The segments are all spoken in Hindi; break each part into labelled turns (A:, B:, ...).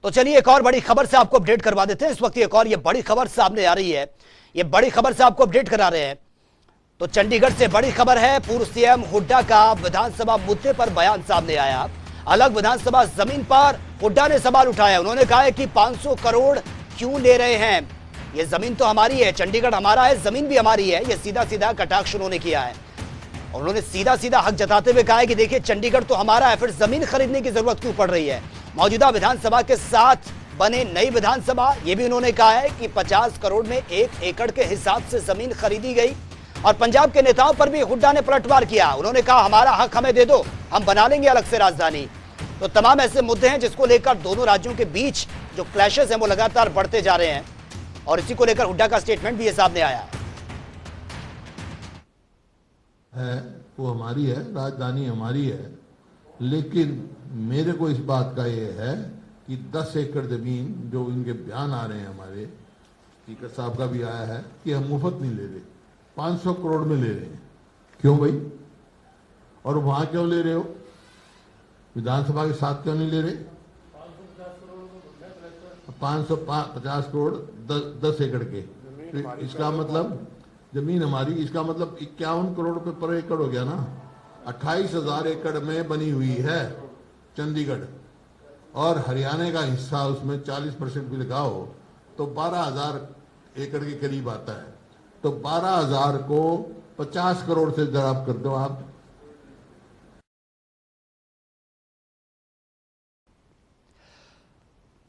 A: तो चलिए एक और बड़ी खबर से आपको अपडेट करवा देते हैं। इस वक्त एक और ये बड़ी खबर सामने आ रही है, ये बड़ी खबर से आपको अपडेट करा रहे हैं। तो चंडीगढ़ से बड़ी खबर है, पूर्व सीएम हुड्डा का विधानसभा मुद्दे पर बयान सामने आया। अलग विधानसभा जमीन पर हुड्डा ने सवाल उठाया। उन्होंने कहा है कि 500 करोड़ क्यों ले रहे हैं, ये जमीन तो हमारी है, चंडीगढ़ हमारा है, जमीन भी हमारी है। ये सीधा सीधा कटाक्ष उन्होंने किया है। उन्होंने सीधा सीधा हक जताते हुए कहा है कि देखिए चंडीगढ़ तो हमारा है, फिर जमीन खरीदने की जरूरत क्यों पड़ रही है। मौजूदा विधानसभा के साथ बने नई विधानसभा, ये भी उन्होंने कहा है कि 50 करोड़ में 1 एकड़ के हिसाब से जमीन खरीदी गई। और पंजाब के नेताओं पर भी हुड्डा ने पलटवार किया। उन्होंने कहा हमारा हक हमें दे दो, हम बना लेंगे अलग से राजधानी। तो तमाम ऐसे मुद्दे हैं जिसको लेकर दोनों राज्यों के बीच जो क्लैशेस हैं वो लगातार बढ़ते जा रहे हैं। और इसी को लेकर हुड्डा का स्टेटमेंट भी ये सामने आया
B: है। वो हमारी है, राजधानी हमारी है, लेकिन मेरे को इस बात का ये है कि 10 एकड़ जमीन जो इनके बयान आ रहे हैं, हमारे स्पीकर साहब का भी आया है कि हम मुफ्त नहीं ले रहे, 500 करोड़ में ले रहे हैं। क्यों भाई? और वहां क्यों ले रहे हो? विधानसभा के साथ क्यों नहीं ले रहे? 550 करोड़ 10 एकड़ के, इसका मतलब जमीन हमारी, इसका मतलब 51 करोड़ रुपए पर एकड़ हो गया ना। 28,000 एकड़ में बनी हुई है चंडीगढ़, और हरियाणा का हिस्सा उसमें 40% भी लगाओ तो 12,000 एकड़ के करीब आता है। तो 12,000 को 50 करोड़ से ड्राप कर दो आप।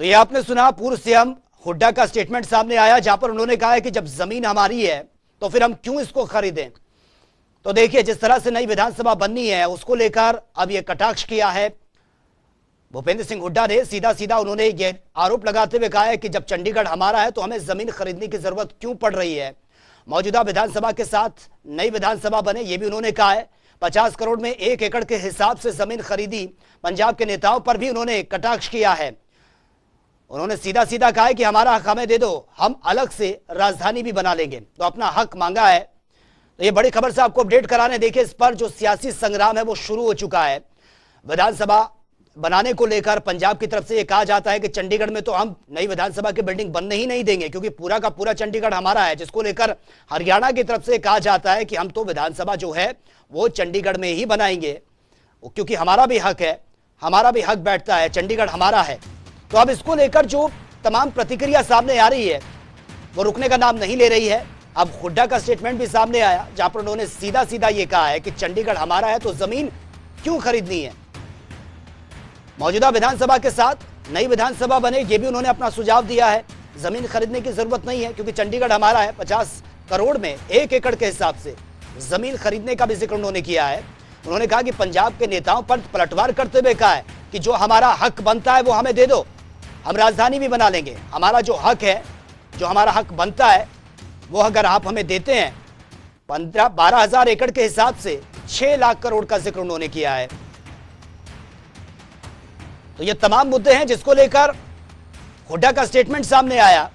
A: तो ये आपने सुना पूर्व सीएम हुड्डा का स्टेटमेंट सामने आया, जहां पर उन्होंने कहा है कि जब जमीन हमारी है तो फिर हम क्यों इसको खरीदें। तो देखिए जिस तरह से नई विधानसभा बननी है उसको लेकर अब यह कटाक्ष किया है भूपेंद्र सिंह हुड्डा ने। सीधा सीधा उन्होंने ये आरोप लगाते हुए कहा है कि जब चंडीगढ़ हमारा है तो हमें जमीन खरीदने की जरूरत क्यों पड़ रही है। मौजूदा विधानसभा के साथ नई विधानसभा बने, ये भी उन्होंने कहा है। 50 करोड़ में 1 एकड़ के हिसाब से जमीन खरीदी। पंजाब के नेताओं पर भी उन्होंने कटाक्ष किया है। उन्होंने सीधा सीधा कहा है कि हमारा हक हमें दे दो, हम अलग से राजधानी भी बना लेंगे। तो अपना हक मांगा है। तो ये बड़ी खबर से आपको अपडेट कराने, देखिए इस पर जो सियासी संग्राम है वो शुरू हो चुका है। विधानसभा बनाने को लेकर पंजाब की तरफ से ये कहा जाता है कि चंडीगढ़ में तो हम नई विधानसभा की बिल्डिंग बनने ही नहीं देंगे क्योंकि पूरा का पूरा चंडीगढ़ हमारा है। जिसको लेकर हरियाणा की तरफ से कहा जाता है कि हम तो विधानसभा जो है वो चंडीगढ़ में ही बनाएंगे क्योंकि हमारा भी हक है, हमारा भी हक बैठता है, चंडीगढ़ हमारा है। तो अब इसको लेकर जो तमाम प्रतिक्रिया सामने आ रही है वो रुकने का नाम नहीं ले रही है। अब हुड्डा का स्टेटमेंट भी सामने आया जहां पर उन्होंने सीधा सीधा ये कहा है कि चंडीगढ़ हमारा है तो जमीन क्यों खरीदनी है। मौजूदा विधानसभा के साथ नई विधानसभा बने, ये भी उन्होंने अपना सुझाव दिया है। जमीन खरीदने की जरूरत नहीं है क्योंकि चंडीगढ़ हमारा है। 50 करोड़ में 1 एकड़ के हिसाब से जमीन खरीदने का भी जिक्र उन्होंने किया है। उन्होंने कहा कि पंजाब के नेताओं पर पलटवार करते हुए कहा है कि जो हमारा हक बनता है वो हमें दे दो, हम राजधानी भी बना लेंगे। हमारा जो हक है, जो हमारा हक बनता है वो अगर आप हमें देते हैं, 12,000 एकड़ के हिसाब से 6 लाख करोड़ का जिक्र उन्होंने किया है। तो ये तमाम मुद्दे हैं जिसको लेकर हुड्डा का स्टेटमेंट सामने आया।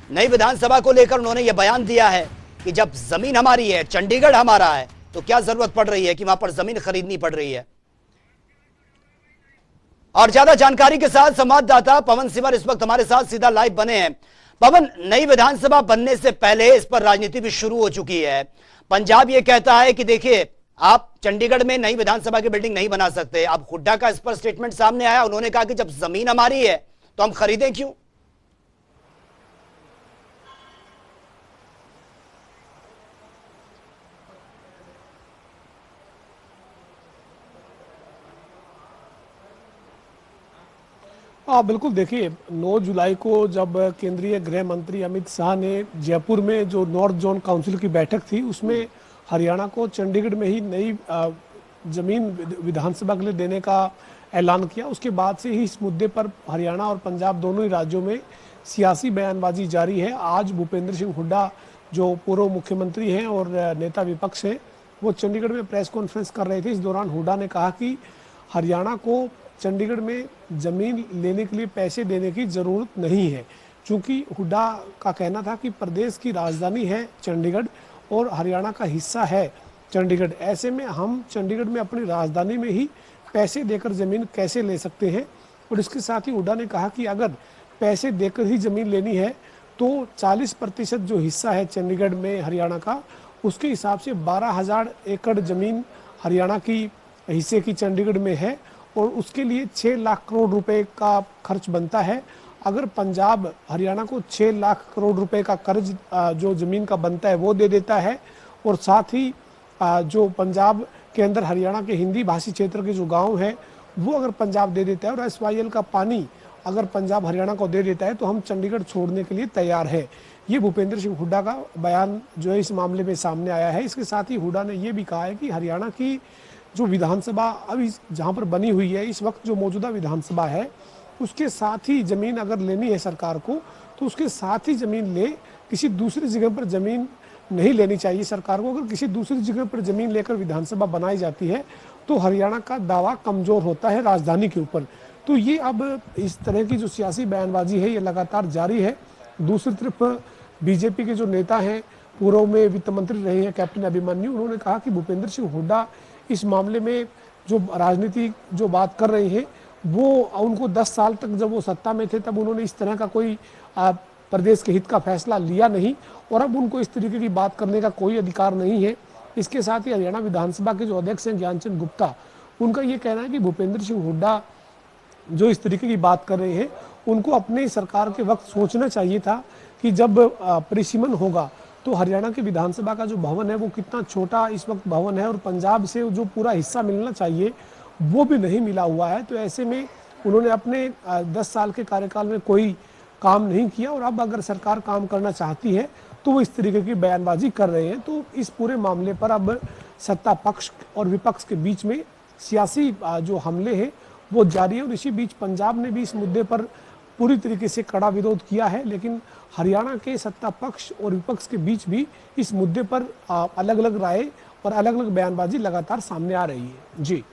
A: नई विधानसभा को लेकर उन्होंने ये बयान दिया है कि जब जमीन हमारी है, चंडीगढ़ हमारा है, तो क्या जरूरत पड़ रही है कि वहां पर जमीन खरीदनी पड़ रही है। और ज्यादा जानकारी के साथ संवाददाता पवन सिवर इस वक्त हमारे साथ सीधा लाइव बने हैं। पवन, नई विधानसभा बनने से पहले इस पर राजनीति भी शुरू हो चुकी है। पंजाब ये कहता है कि देखिए आप चंडीगढ़ में नई विधानसभा की बिल्डिंग नहीं बना सकते। अब हुड्डा का इस पर स्टेटमेंट सामने आया, उन्होंने कहा कि जब जमीन हमारी है तो हम खरीदें क्यों।
C: हाँ बिल्कुल, देखिए 9 जुलाई को जब केंद्रीय गृह मंत्री अमित शाह ने जयपुर में जो नॉर्थ जोन काउंसिल की बैठक थी उसमें हरियाणा को चंडीगढ़ में ही नई जमीन विधानसभा के लिए देने का ऐलान किया। उसके बाद से ही इस मुद्दे पर हरियाणा और पंजाब दोनों ही राज्यों में सियासी बयानबाजी जारी है। आज भूपेंद्र सिंह हुड्डा जो पूर्व मुख्यमंत्री हैं और नेता विपक्ष हैं, वो चंडीगढ़ में प्रेस कॉन्फ्रेंस कर रहे थे। इस दौरान हुड्डा ने कहा कि हरियाणा को चंडीगढ़ में ज़मीन लेने के लिए पैसे देने की ज़रूरत नहीं है, क्योंकि हुड्डा का कहना था कि प्रदेश की राजधानी है चंडीगढ़ और हरियाणा का हिस्सा है चंडीगढ़। ऐसे में हम चंडीगढ़ में अपनी राजधानी में ही पैसे देकर ज़मीन कैसे ले सकते हैं। और इसके साथ ही हुड्डा ने कहा कि अगर पैसे देकर ही जमीन लेनी है तो 40% जो हिस्सा है चंडीगढ़ में हरियाणा का, उसके हिसाब से 12,000 एकड़ जमीन हरियाणा की हिस्से की चंडीगढ़ में है और उसके लिए 6 लाख करोड़ रुपए का खर्च बनता है। अगर पंजाब हरियाणा को 6 लाख करोड़ रुपए का कर्ज जो जमीन का बनता है वो दे देता है और साथ ही जो पंजाब के अंदर हरियाणा के हिंदी भाषी क्षेत्र के जो गांव हैं वो अगर पंजाब दे देता है और SYL का पानी अगर पंजाब हरियाणा को दे देता है तो हम चंडीगढ़ छोड़ने के लिए तैयार है। ये भूपेंद्र सिंह हुड्डा का बयान जो है इस मामले में सामने आया है। इसके साथ ही हुड्डा ने ये भी कहा है कि हरियाणा की जो विधानसभा अभी जहाँ पर बनी हुई है, इस वक्त जो मौजूदा विधानसभा है, उसके साथ ही जमीन अगर लेनी है सरकार को तो उसके साथ ही जमीन ले, किसी दूसरी जगह पर जमीन नहीं लेनी चाहिए सरकार को। अगर किसी दूसरी जगह पर जमीन लेकर विधानसभा बनाई जाती है तो हरियाणा का दावा कमजोर होता है राजधानी के ऊपर। तो ये अब इस तरह की जो सियासी बयानबाजी है ये लगातार जारी है। दूसरी तरफ बीजेपी के जो नेता हैं, पूर्व में वित्त मंत्री रहे हैं कैप्टन अभिमन्यु, उन्होंने कहा कि भूपेंद्र सिंह हुड्डा इस मामले में जो राजनीति जो बात कर रहे हैं वो उनको 10 साल तक जब वो सत्ता में थे तब उन्होंने इस तरह का कोई प्रदेश के हित का फैसला लिया नहीं और अब उनको इस तरीके की बात करने का कोई अधिकार नहीं है। इसके साथ ही हरियाणा विधानसभा के जो अध्यक्ष हैं ज्ञानचंद गुप्ता, उनका ये कहना है कि भूपेंद्र सिंह हुड्डा जो इस तरीके की बात कर रहे हैं उनको अपने सरकार के वक्त सोचना चाहिए था कि जब परिसीमन होगा तो हरियाणा के विधानसभा का जो भवन है वो कितना छोटा इस वक्त भवन है और पंजाब से जो पूरा हिस्सा मिलना चाहिए वो भी नहीं मिला हुआ है। तो ऐसे में उन्होंने अपने 10 साल के कार्यकाल में कोई काम नहीं किया और अब अगर सरकार काम करना चाहती है तो वो इस तरीके की बयानबाजी कर रहे हैं। तो इस पूरे मामले पर अब सत्ता पक्ष और विपक्ष के बीच में सियासी जो हमले हैं वो जारी है और इसी बीच पंजाब ने भी इस मुद्दे पर पूरी तरीके से कड़ा विरोध किया है, लेकिन हरियाणा के सत्ता पक्ष और विपक्ष के बीच भी इस मुद्दे पर अलग अलग राय और अलग अलग बयानबाजी लगातार सामने आ रही है। जी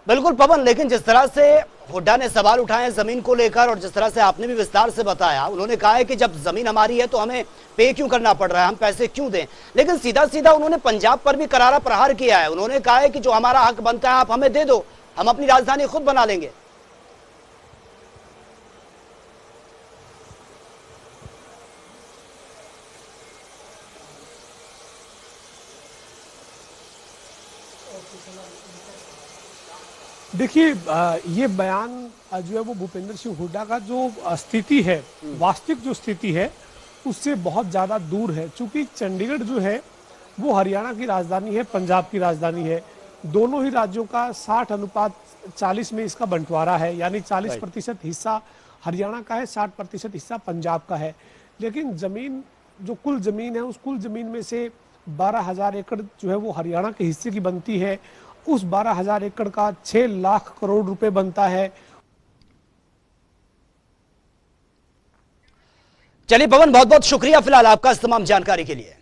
A: बिल्कुल पवन, लेकिन जिस तरह से हुड्डा ने सवाल उठाए जमीन को लेकर और जिस तरह से आपने भी विस्तार से बताया, उन्होंने कहा है कि जब जमीन हमारी है तो हमें पे क्यों करना पड़ रहा है, हम पैसे क्यों दें, लेकिन सीधा सीधा उन्होंने पंजाब पर भी करारा प्रहार किया है। उन्होंने कहा है कि जो हमारा हक बनता है आप हमें दे दो, हम अपनी राजधानी खुद बना लेंगे।
C: देखिए ये बयान जो है वो भूपेंद्र सिंह हुड्डा का जो स्थिति है, वास्तविक जो स्थिति है उससे बहुत ज़्यादा दूर है। चूंकि चंडीगढ़ जो है वो हरियाणा की राजधानी है, पंजाब की राजधानी है। दोनों ही राज्यों का 60:40 में इसका बंटवारा है, यानी 40% हिस्सा हरियाणा का है, 60% हिस्सा पंजाब का है। लेकिन जमीन जो कुल जमीन है उस कुल जमीन में से 12,000 एकड़ जो है वो हरियाणा के हिस्से की बनती है। उस 12,000 एकड़ का 6 लाख करोड़ रुपए बनता है।
A: चलिए पवन, बहुत बहुत शुक्रिया फिलहाल आपका इस तमाम जानकारी के लिए।